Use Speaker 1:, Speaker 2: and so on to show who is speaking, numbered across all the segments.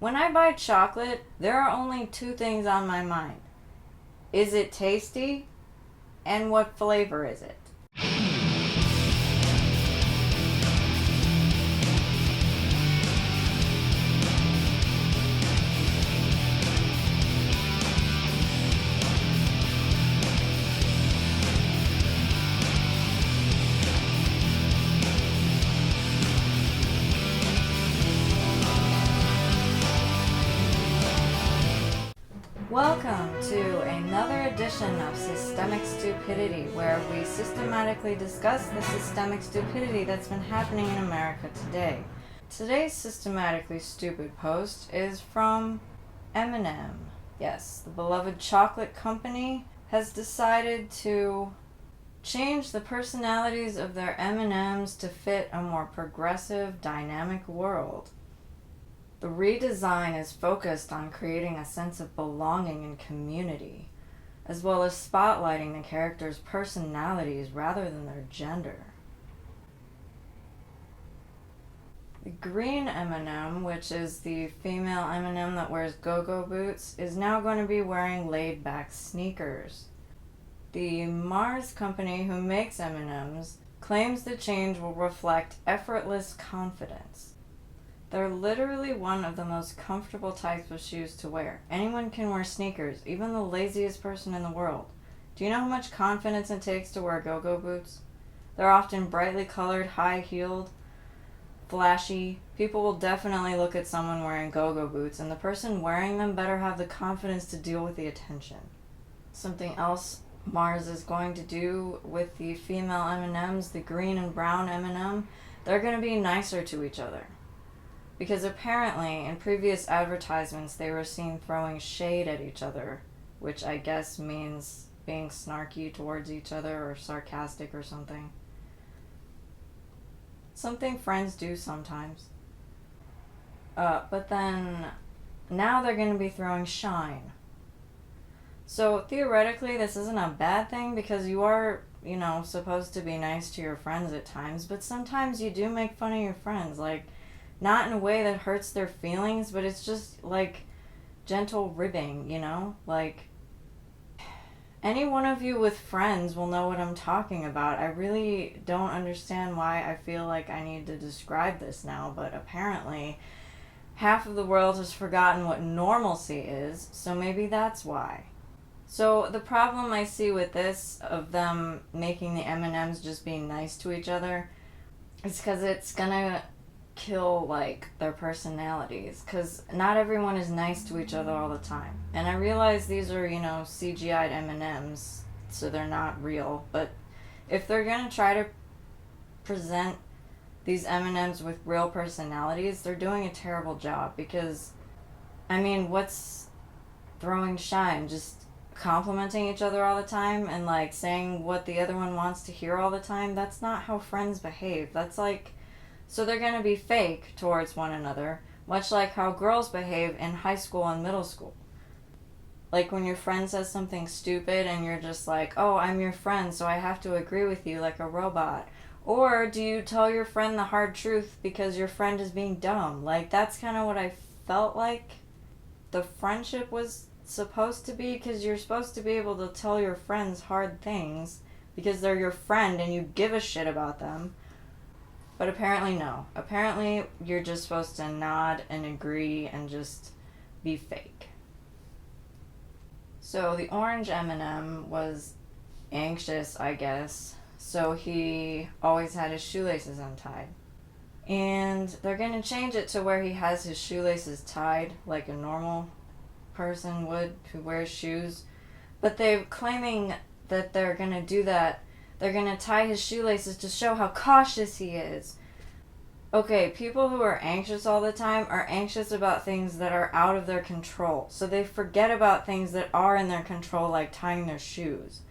Speaker 1: When I buy chocolate, there are only two things on my mind. Is it tasty? And what flavor is it? Welcome to another edition of Systemic Stupidity, where we systematically discuss the systemic stupidity that's been happening in America today. Today's systematically stupid post is from M&M. Yes, the beloved chocolate company has decided to change the personalities of their M&Ms to fit a more progressive, dynamic world. The redesign is focused on creating a sense of belonging and community, as well as spotlighting the characters' personalities rather than their gender. The green M&M, which is the female M&M that wears go-go boots, is now going to be wearing laid-back sneakers. The Mars company, who makes M&Ms, claims the change will reflect effortless confidence. They're literally one of the most comfortable types of shoes to wear. Anyone can wear sneakers, even the laziest person in the world. Do you know how much confidence it takes to wear go-go boots? They're often brightly colored, high-heeled, flashy. People will definitely look at someone wearing go-go boots, and the person wearing them better have the confidence to deal with the attention. Something else Mars is going to do with the female M&Ms, the green and brown M&M, they're going to be nicer to each other. Because apparently, in previous advertisements, they were seen throwing shade at each other, which I guess means being snarky towards each other or sarcastic or something. Something friends do sometimes. But then, now they're going to be throwing shine. So theoretically, this isn't a bad thing because you are, supposed to be nice to your friends at times, but sometimes you do make fun of your friends, not in a way that hurts their feelings, but it's just gentle ribbing, any one of you with friends will know what I'm talking about. I really don't understand why I feel like I need to describe this now, but apparently half of the world has forgotten what normalcy is, so maybe that's why. So the problem I see with this, of them making the M&Ms just being nice to each other, is because it's gonna kill their personalities, because not everyone is nice to each other all the time. And I realize these are CGI'd M&Ms, so they're not real, but if they're gonna try to present these M&Ms with real personalities, they're doing a terrible job. Because what's throwing shine? Just complimenting each other all the time and saying what the other one wants to hear all the time? That's not how friends behave. That's so they're going to be fake towards one another, much like how girls behave in high school and middle school. When your friend says something stupid and you're just oh, I'm your friend, so I have to agree with you like a robot. Or do you tell your friend the hard truth because your friend is being dumb? That's kind of what I felt like the friendship was supposed to be, because you're supposed to be able to tell your friends hard things because they're your friend and you give a shit about them. But apparently no. Apparently you're just supposed to nod and agree and just be fake. So the orange M&M was anxious, I guess, so he always had his shoelaces untied. And they're going to change it to where he has his shoelaces tied like a normal person would who wears shoes. But they're claiming that they're going to do that. They're going to tie his shoelaces to show how cautious he is. Okay, people who are anxious all the time are anxious about things that are out of their control. So they forget about things that are in their control, like tying their shoes.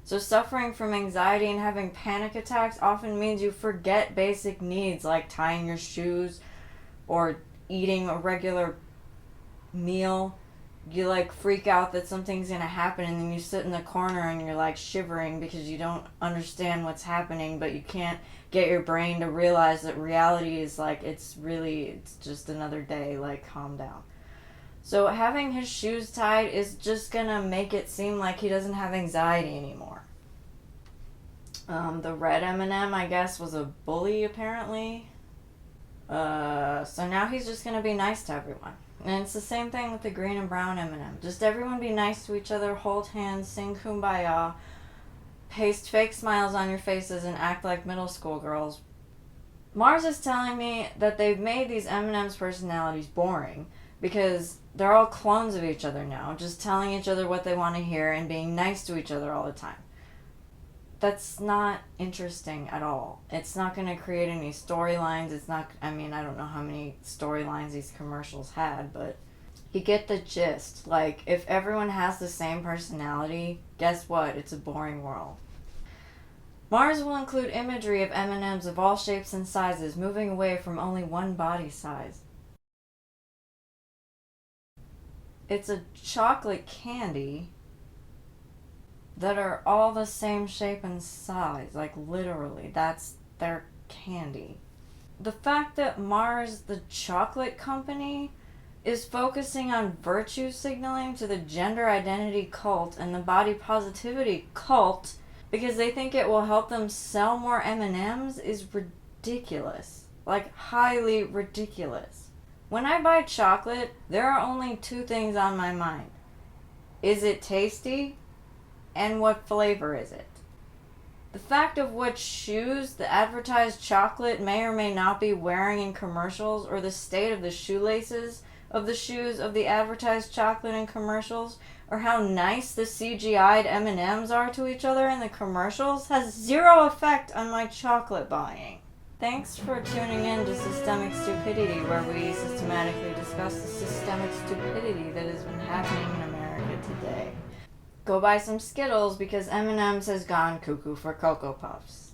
Speaker 1: So suffering from anxiety and having panic attacks often means you forget basic needs like tying your shoes or eating a regular meal. You freak out that something's gonna happen, and then you sit in the corner and you're shivering because you don't understand what's happening, but you can't get your brain to realize that reality is it's just another day. Calm down. So having his shoes tied is just gonna make it seem like he doesn't have anxiety anymore. The red M&M, I guess, was a bully, apparently. So now he's just gonna be nice to everyone. And it's the same thing with the green and brown M&M. Just everyone be nice to each other, hold hands, sing Kumbaya, paste fake smiles on your faces, and act like middle school girls. Mars is telling me that they've made these M&M's personalities boring because they're all clones of each other now, just telling each other what they want to hear and being nice to each other all the time. That's not interesting at all. It's not going to create any storylines. It's not, I don't know how many storylines these commercials had, but you get the gist. Like, if everyone has the same personality, guess what? It's a boring world. Mars will include imagery of M&Ms of all shapes and sizes, moving away from only one body size. It's a chocolate candy that are all the same shape and size. Like, literally, that's their candy. The fact that Mars, the chocolate company, is focusing on virtue signaling to the gender identity cult and the body positivity cult because they think it will help them sell more M&Ms is ridiculous. Like, highly ridiculous. When I buy chocolate, there are only two things on my mind. Is it tasty? And what flavor is it? The fact of what shoes the advertised chocolate may or may not be wearing in commercials, or the state of the shoelaces of the shoes of the advertised chocolate in commercials, or how nice the CGI'd M&Ms are to each other in the commercials has zero effect on my chocolate buying. Thanks for tuning in to Systemic Stupidity, where we systematically discuss the systemic stupidity that has been happening in America today. Go buy some Skittles because M&M's has gone cuckoo for Cocoa Puffs.